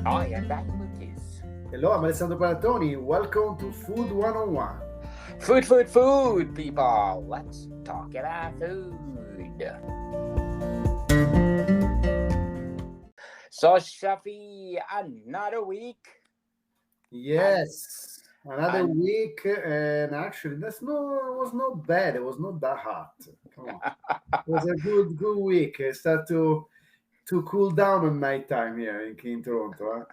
I am back, Lucas. Hello, I'm Alessandro Panettoni. Welcome to Food 101. Food, food, food, people. Let's talk about food. So, Shafi, another week, and Yes, another and week, and actually, it was not bad. It was not that hot. Come on, it was a good week. It started to cool down on nighttime here in Toronto.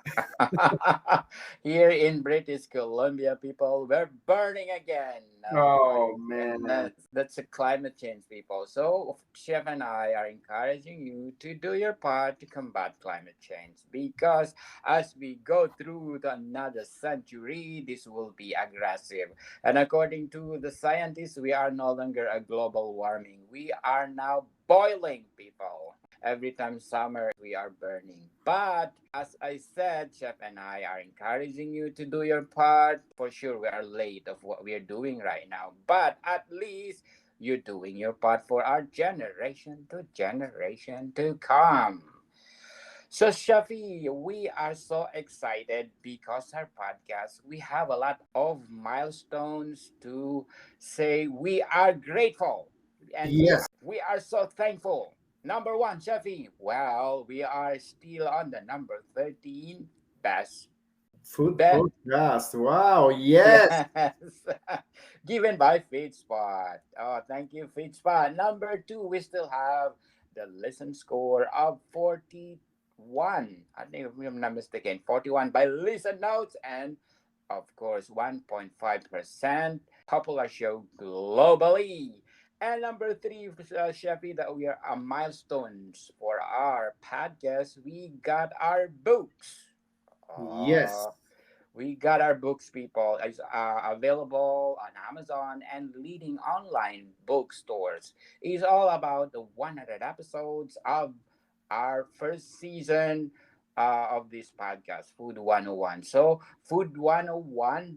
here in British Columbia, people, we're burning again. Oh my Oh man, goodness. That's a climate change, people. So, Chef and I are encouraging you to do your part to combat climate change because as we go through another century, this will be aggressive. And according to the scientists, we are no longer a global warming. We are now boiling, people. Every time summer, we are burning. But as I said, Chef and I are encouraging you to do your part. For sure, we are late of what we are doing right now, but at least you're doing your part for our generation to come. So, Shafi, we are so excited because our podcast, we have a lot of milestones to say we are grateful and yes, we are so thankful. Number one, Shafi, well, we are still on the number 13 best. food Bet. podcast. Wow, yes. Yes. Given by FeedSpot. Oh, thank you, FeedSpot. Number two, we still have the listen score of 41. I think if I'm not mistaken, 41 by listen notes and of course 1.5% popular show globally. And number three, Sheffy, that we are milestones for our podcast. We got our books. Yes. Uh, we got our books, people. It's available on Amazon and leading online bookstores. It's all about the 100 episodes of our first season of this podcast, Food 101. So, Food 101,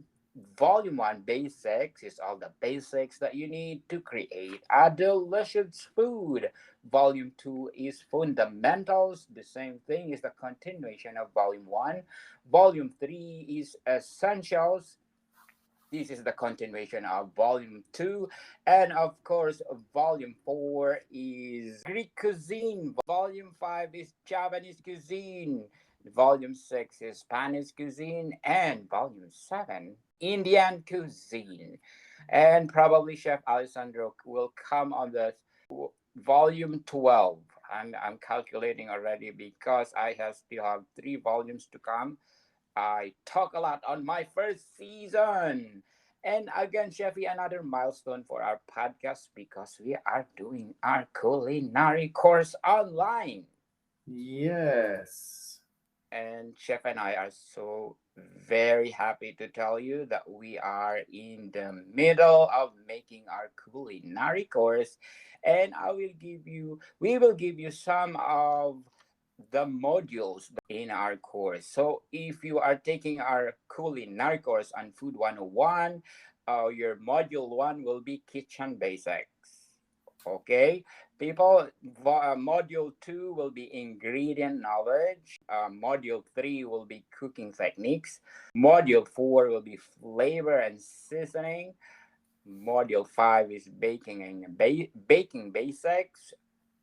Volume 1 Basics is all the basics that you need to create a delicious food. Volume 2 is Fundamentals. The same thing is the continuation of Volume 1. Volume 3 is Essentials. This is the continuation of Volume 2. And of course, Volume 4 is Greek cuisine. Volume 5 is Japanese cuisine. Volume 6 is Spanish cuisine. And Volume 7, Indian cuisine. And probably Chef Alessandro will come on the Volume 12. I'm calculating already because still have 3 volumes to come. I talk a lot on my first season. And again, Chefy, another milestone for our podcast because we are doing our culinary course online. Yes. And Chef and I are so very happy to tell you that we are in the middle of making our culinary course. And we will give you some of the modules in our course. So if you are taking our culinary course on Food 101, your module 1 will be kitchen basics. Okay, people, module 2 will be ingredient knowledge. Module 3 will be cooking techniques. Module 4 will be flavor and seasoning. Module 5 is baking and baking basics.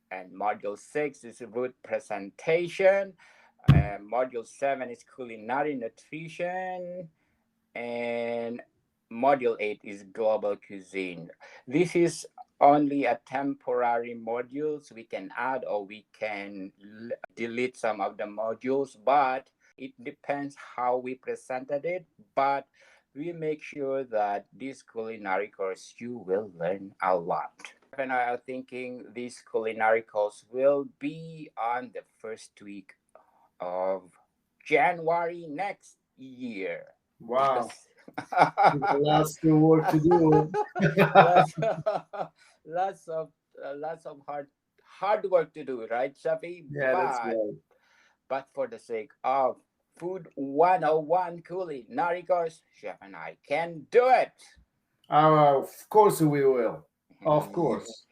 And module 6 is food presentation. Module 7 is culinary nutrition. And module 8 is global cuisine. This is only a temporary modules. We can add or we can delete some of the modules, but it depends how we presented it. But we make sure that this culinary course you will learn a lot. And I are thinking this culinary course will be on the first week of January next year Wow. because Lots of work to do. lots, lots of lots of hard work to do, right, Shafi? Yeah, that's right. But for the sake of Food 101 culinary course, Chef and I can do it. Of course we will. Of course.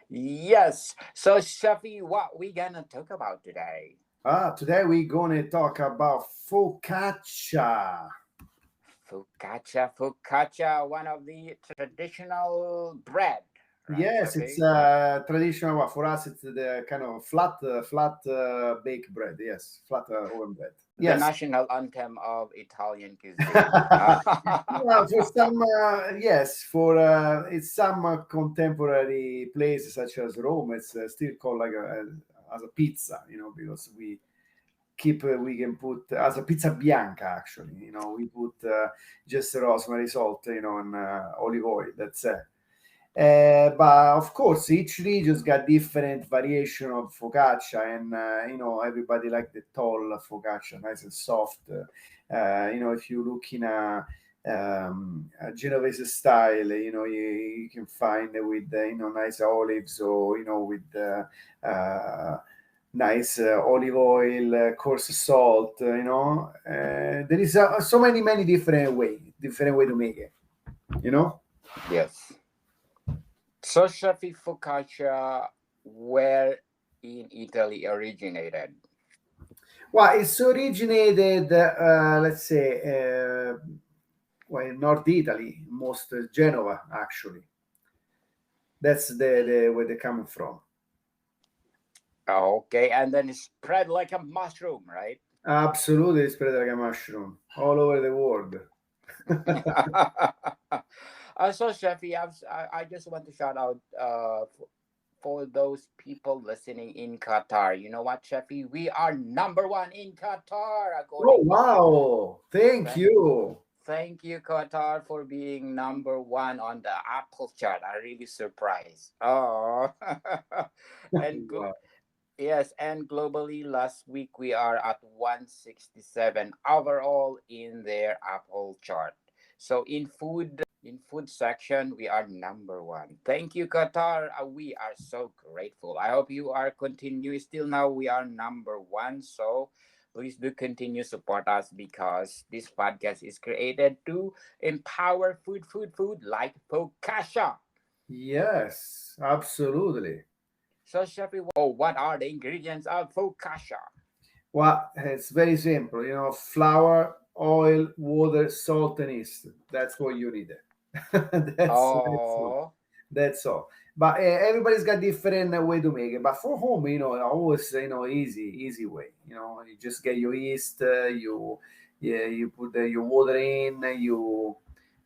Yes. So, Shafi, what we gonna talk about today? Today we're gonna talk about focaccia. Focaccia, one of the traditional bread, right, Yes, it's Shafi? traditional. Well, for us, it's the kind of flat baked bread. Yes, flat oven bread. The Yes. national anthem of Italian cuisine. Well, for some, yes, for it's some contemporary places such as Rome, it's still called like as a pizza, because we can put as a pizza bianca actually, we put just rosemary, salt, and olive oil. That's it. But of course, each region's got different variation of focaccia, and everybody like the tall focaccia, nice and soft. If you look in a Genovese style, you can find it with nice olives, or with nice olive oil, coarse salt. There is so many different way to make it. You know. Yes. So, Shafi, focaccia, where in Italy originated? Well, it's originated, let's say, well, in North Italy, most Genova, actually. That's the where they're coming from. Okay, and then it's spread like a mushroom, right? Absolutely spread like a mushroom all over the world. So, Shafi, I just want to shout out for those people listening in Qatar. You know what, Shafi? We are number one in Qatar, Oh, according to. wow. Thank Thank, you. thank you, Qatar, for being number one on the Apple chart. I really surprised. Oh, and Wow. yes, and globally, last week we are at 167 overall in their Apple chart. So in food section, we are number one. Thank you, Qatar. We are so grateful. I hope you are continuing. Still now, we are number one. So please do continue support us because this podcast is created to empower food like Focaccia. Yes, absolutely. So, Shafi, what are the ingredients of Focaccia? Well, it's very simple. Flour, oil, water, salt, and yeast. That's what you need. That's all. Oh, That's all. But everybody's got different way to make it. But for home, always easy way. You just get your yeast. You put your water in. You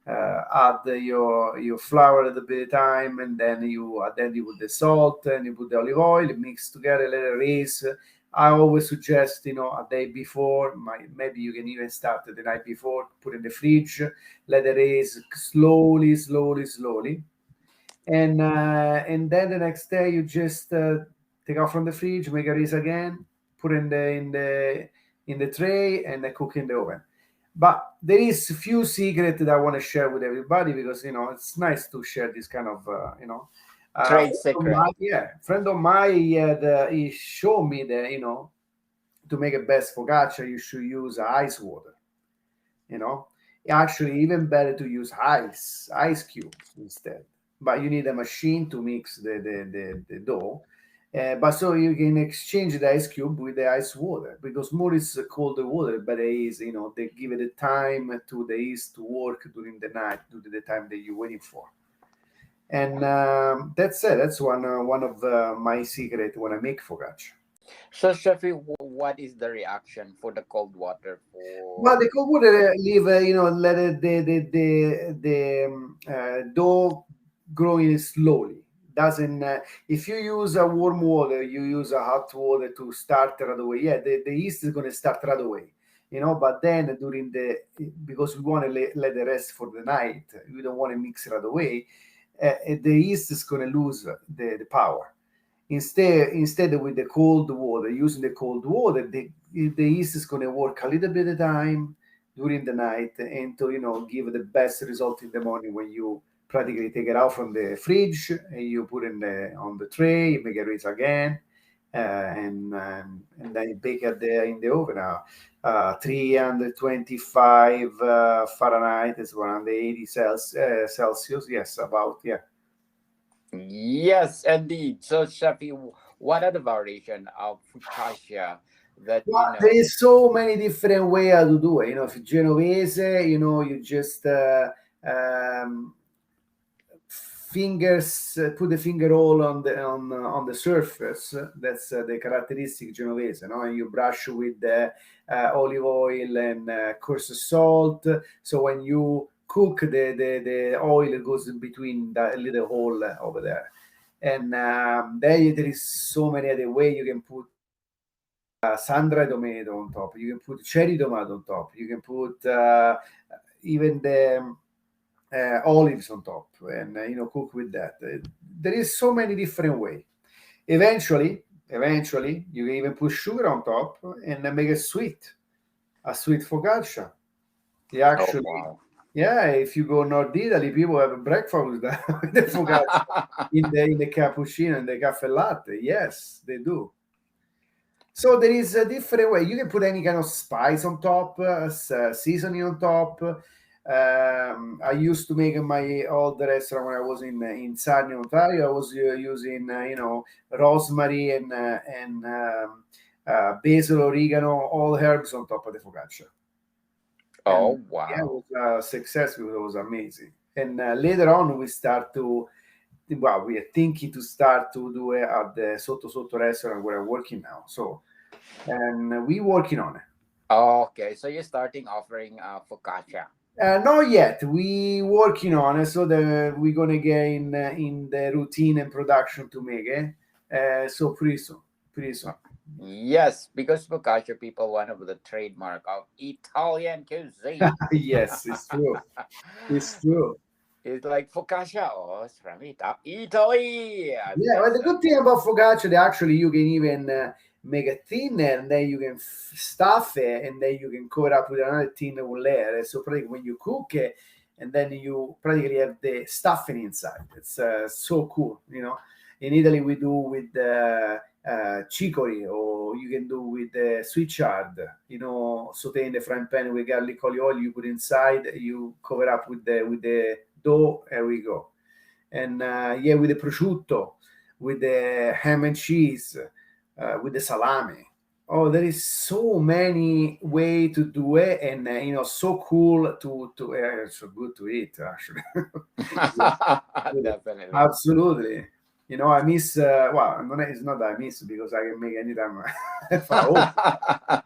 add your flour at the bit of time, and then you put the salt and you put the olive oil. Mix together, let it raise. I always suggest, a day before. Maybe you can even start the night before. Put in the fridge. Let it raise slowly, slowly, slowly, and then the next day you just take out from the fridge, make a raise again, put in the tray, and cook in the oven. But there is a few secrets that I want to share with everybody, because it's nice to share this kind of trade friend of secret. mine, yeah, friend of mine, he showed me that to make a best focaccia you should use ice water. you know Actually, even better to use ice cubes instead. But you need a machine to mix the dough. But so you can exchange the ice cube with the ice water, because more is cold water, but it is, they give it the time to the yeast to work during the night, during the time that you're waiting for. And that's it. That's one of my secret when I make focaccia. So, Shafi, what is the reaction for the cold water Well, for? the cold water leave, let the dough growing slowly. Doesn't If you use a warm water, you use a hot water to start right away. Yeah, the yeast is going to start right away. But then because we want to let the rest for the night, we don't want to mix right away. The yeast is going to lose the power. Instead with the cold water, using the cold water, the yeast is going to work a little bit at a time during the night, and to give the best result in the morning, when you practically take it out from the fridge and you put it on the tray, you make it raise again, and then you bake it there in the oven. 325 Fahrenheit is 180 Celsius. Yes, about, yeah. Yes, indeed. So, Shafi, What are the variation of focaccia that But you there know? is so many different way how to do it. If it's Genovese, you just fingers put the finger all on the surface. That's the characteristic Genovese. No, and you brush with olive oil and coarse salt. So when you cook, the oil goes in between that little hole over there. And there is so many other way you can put sun-dried tomato on top. You can put cherry tomato on top. You can put even the olives on top, and cook with that. There is so many different way. Eventually, you can even put sugar on top and make it sweet, a sweet focaccia. You Oh actually, wow. yeah. If you go North Italy, people have a breakfast with that, with the focaccia in the cappuccino and the caffè latte. Yes, they do. So there is a different way. You can put any kind of spice on top, seasoning on top. I used to make in my old restaurant when I was in Sarnia, Ontario. I was using rosemary and basil, oregano, all herbs on top of the focaccia, and Oh yeah, it wow. was successful. It was amazing. And later on, we are thinking to start to do it at the Sotto Sotto restaurant where I'm working now. So and we working on it. Okay, so you're starting offering focaccia. Not yet. We working on it, so that we're gonna get in the routine and production to make it. So pretty soon, pretty soon. Yes, because focaccia people one of the trademark of Italian cuisine. Yes, it's true. It's true. It's like focaccia, oh, it's from Italy, as Yeah, they well, the said. good thing about focaccia, that actually you can even make it thinner, and then you can stuff it, and then you can cover up with another thinner layer. So practically, when you cook it, and then you practically have the stuffing inside. It's so cool. In Italy, we do with chicory, or you can do with sweet chard. Saute in the frying pan with garlic olive oil. You put inside, you cover up with the dough. There we go. And yeah, with the prosciutto, with the ham and cheese, with the salami. Oh, there is so many way to do it, and so cool to so good to eat actually. Yeah, really. Definitely. Absolutely. I miss. Well, it's not that I miss because I can make anytime for home.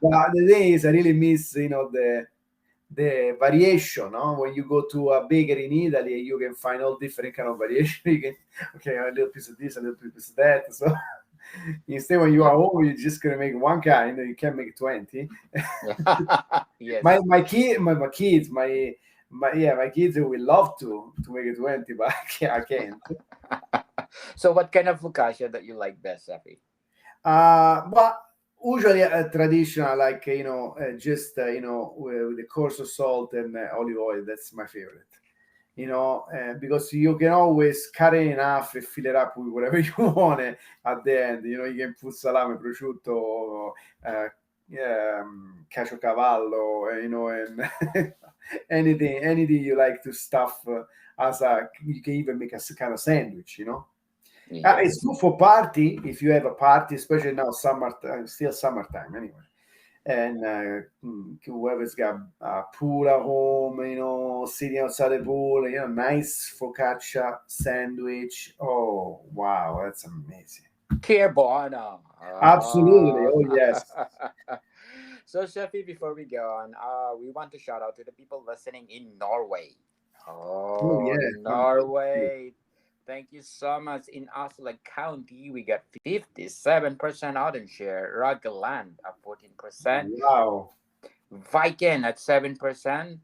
But the thing is, I really miss the variation, no? When you go to a bakery in Italy, you can find all different kind of variation. You can, okay, a little piece of this, a little piece of that. So instead, when you are home, you're just gonna make one kind. You can make 20. my Yes. my kid, my kids, my kids will love to make it 20, but I can't. So what kind of focaccia that you like best, Effie? But usually traditional, like just with the coarse of salt and olive oil. That's my favorite. Because you can always cut it in half and fill it up with whatever you want at the end. You can put salame, prosciutto, caciocavallo, and anything you like to stuff you can even make a kind of sandwich. It's Yes. good for party if you have a party, especially now summertime, still summertime anyway. And whoever's got a pool at home, sitting outside the pool, nice focaccia sandwich. Oh wow, that's amazing. Che buono. Absolutely. Ah. Oh yes. So, Sheffy, before we go on, we want to shout out to the people listening in Norway. Oh Oh, yeah. Fantastic. Norway. Thank you so much. In Oslo County, we got 57% audience share. Rogaland at 14%. Wow. Viking at 7%.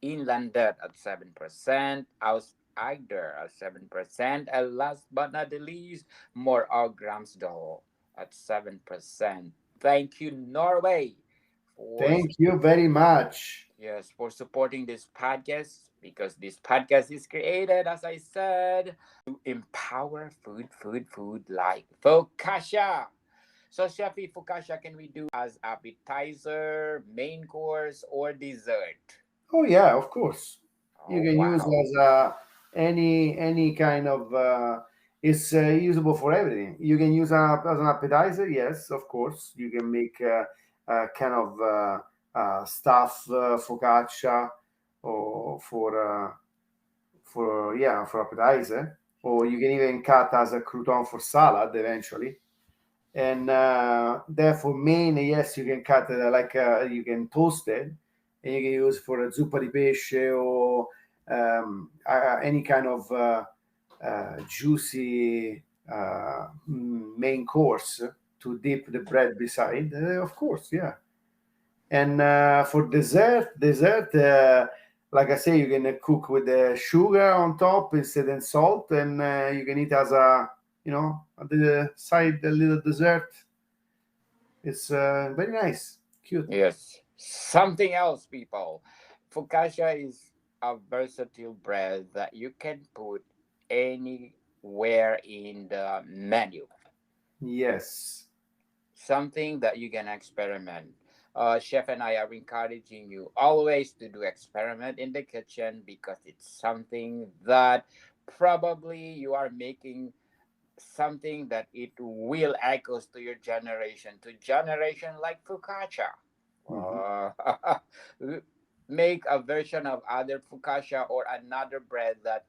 Inlandet at 7%. Aus-Agder at 7%. And last but not the least, more Gramsdal at 7%. Thank you, Norway, for Thank you very much. yes, for supporting this podcast because this podcast is created, as I said, to empower food like focaccia. So, Chefy, focaccia can we do as appetizer, main course, or dessert? Oh yeah, of course. You Oh, can use wow. as any kind of It's usable for everything. You can use as an appetizer. Yes, of course. You can make kind of stuff focaccia or for yeah for appetizer, or you can even cut as a crouton for salad eventually. And therefore, main, yes, you can cut it you can toast it, and you can use for a zuppa di pesce or any kind of juicy main course to dip the bread beside. Of course, yeah. And for dessert, like I say, you can cook with the sugar on top instead of salt, and you can eat as a at the side a little dessert. It's very nice, cute. Yes. Something else, people. Focaccia is a versatile bread that you can put anywhere in the menu. Yes, Something that you can experiment. Chef and I are encouraging you always to do experiment in the kitchen because it's something that probably you are making something that it will echoes to your generation to generation like focaccia. hmm Uh, make a version of other focaccia or another bread that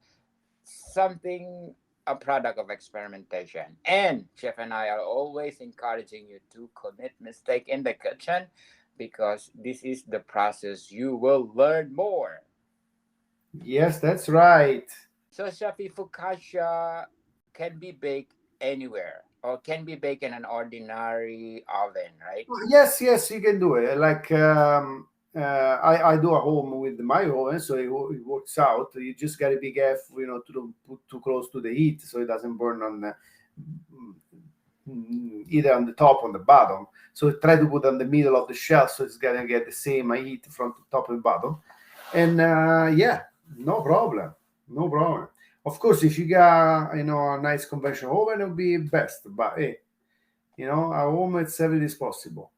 something a product of experimentation. And Chef and I are always encouraging you to commit mistake in the kitchen because this is the process you will learn more. yes, that's right. So Shafi focaccia can be baked anywhere or can be baked in an ordinary oven, right? Yes, yes, you can do it. I do a home with my oven, so it works out. You just gotta be careful, to don't put too close to the heat, so it doesn't burn on either on the top or on the bottom. So try to put on the middle of the shelf, so it's gonna get the same heat from the top and bottom. And yeah, no problem, no problem. Of course, if you got a nice conventional oven, it would be best. But hey, at home it's everything is possible.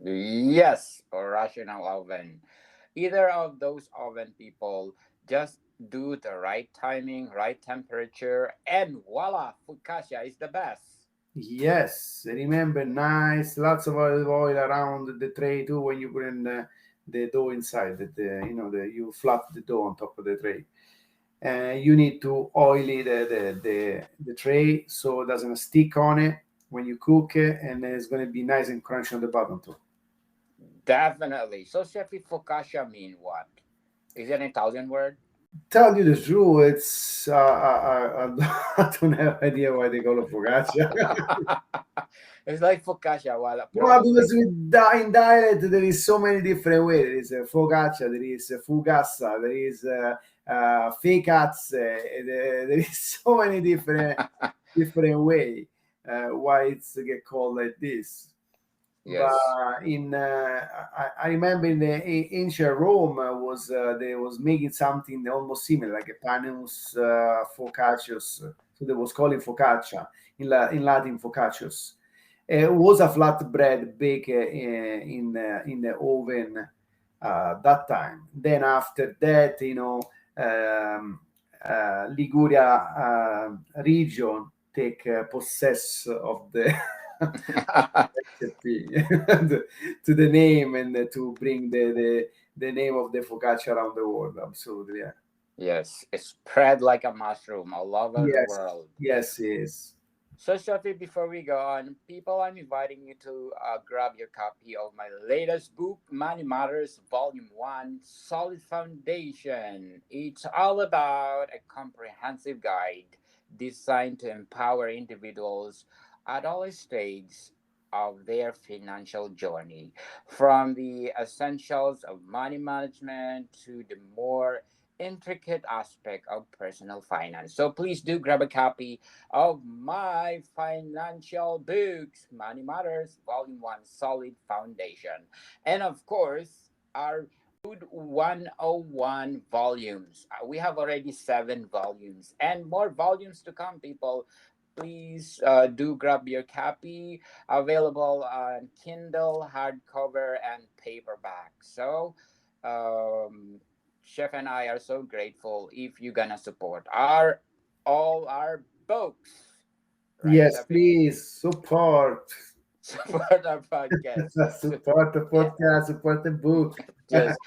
Yes, or rational oven. Either of those oven people just do the right timing, right temperature, and voila, focaccia is the best. Yes, remember, nice, lots of olive oil around the tray too when you put in the dough inside. You flat the dough on top of the tray. You need to oily the tray so it doesn't stick on it when you cook it, and it's going to be nice and crunchy on the bottom too. Definitely. So, Chefi, focaccia mean what? Is it a thousand word? Tell you the truth, it's I don't have idea why they call it focaccia. It's like focaccia, well, No, probably. because in dialect there is so many different ways. There is focaccia, there is fugassa, there is fecazze. There is so many different way why it's get called like this. Yes. But I remember in the ancient Rome was they was making something almost similar, like a panus focaccius. So they was calling focaccia in Latin focaccius. It was a flatbread baked in the oven that time. Then after that, Liguria region take possess of the recipe to the name and to bring the name of the focaccia around the world. Absolutely, yeah. Yes, it's spread like a mushroom all over the Yes, world. yes, yes. So, Shafi, before we go on, people, I'm inviting you to grab your copy of my latest book, Money Matters Volume 1 Solid Foundation. It's all about a comprehensive guide designed to empower individuals at all stages of their financial journey, from the essentials of money management to the more intricate aspect of personal finance. So please do grab a copy of my financial books, Money Matters, Volume 1, Solid Foundation. And of course, our Food 101 volumes. We have already 7 volumes and more volumes to come, people. Please do grab your copy, available on Kindle, hardcover, and paperback. So, um, Chef and I are so grateful if you're gonna support our all our books. right, Yes, Shafi? please support. Support our podcast. Support the Yeah, podcast, support the book. just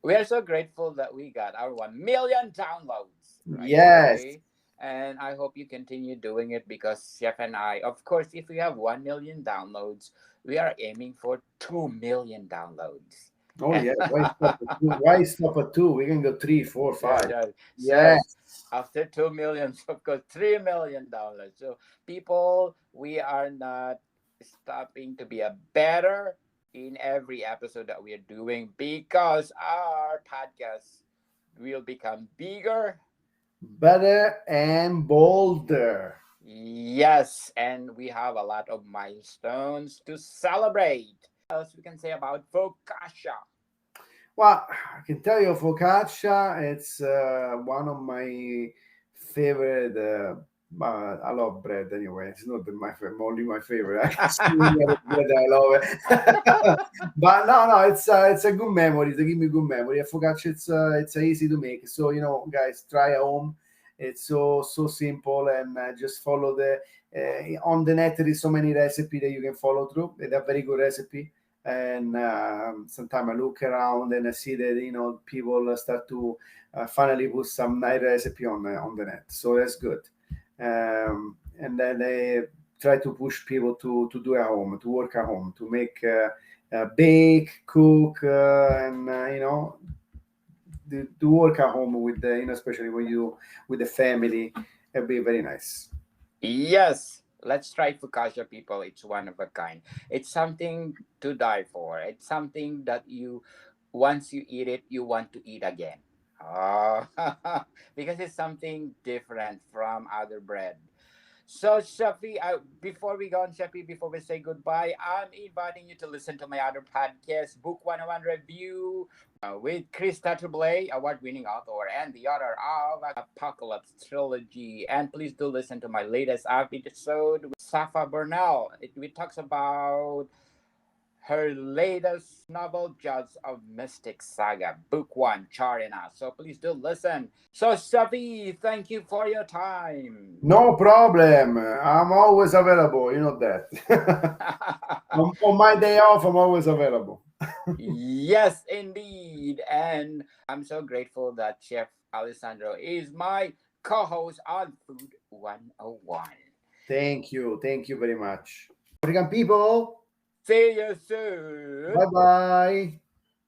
we are so grateful that we got our 1 million downloads, right, Yes. Shafi? And I hope you continue doing it because Chef and I, of course, if we have 1 million downloads, we are aiming for 2 million downloads. Oh yeah. Why stop at two? Why stop at two? We can go three, four, Yeah, five. yeah. So Yes. after 2 million, of course, 3 million downloads. So people, we are not stopping to be a better in every episode that we are doing because our podcast will become bigger. Better and bolder. Yes, and we have a lot of milestones to celebrate. What else we can say about Focaccia? Well, I can tell you, focaccia. It's one of my favorite. I love bread anyway. It's not only my favorite. I can see any other bread I love it. But no, no, it's a good memory. They give me good memory. A focaccia, it's easy to make. So guys, try at home. It's so simple, and just follow the on the net. There is so many recipe that you can follow through. They're very good recipe, and sometimes I look around and I see that people start to finally put some nice recipe on the net, so that's good. And then they try to push people to do at home, to work at home, to make bake, cook, and to work at home with the especially when you with the family, it'll be very nice. Yes, let's try focaccia, people. It's one of a kind. It's something to die for. It's something that you, once you eat it, you want to eat again. Oh, because it's something different from other bread. So, Shafi, before we go on, Shafi, before we say goodbye, I'm inviting you to listen to my other podcast, Book 101 Review, with Chris Tattleblay, award-winning author, and the author of Apocalypse Trilogy. And please do listen to my latest episode with Safa Burnell. We talks about her latest novel, Judge of Mystic Saga, Book One, Charina. So please do listen. So, Shafi, thank you for your time. No problem. I'm always available. You know that. On my day off, I'm always available. Yes, indeed. And I'm so grateful that Chef Alessandro is my co host on Food 101. Thank you. Thank you very much. African people. See you Bye soon. bye.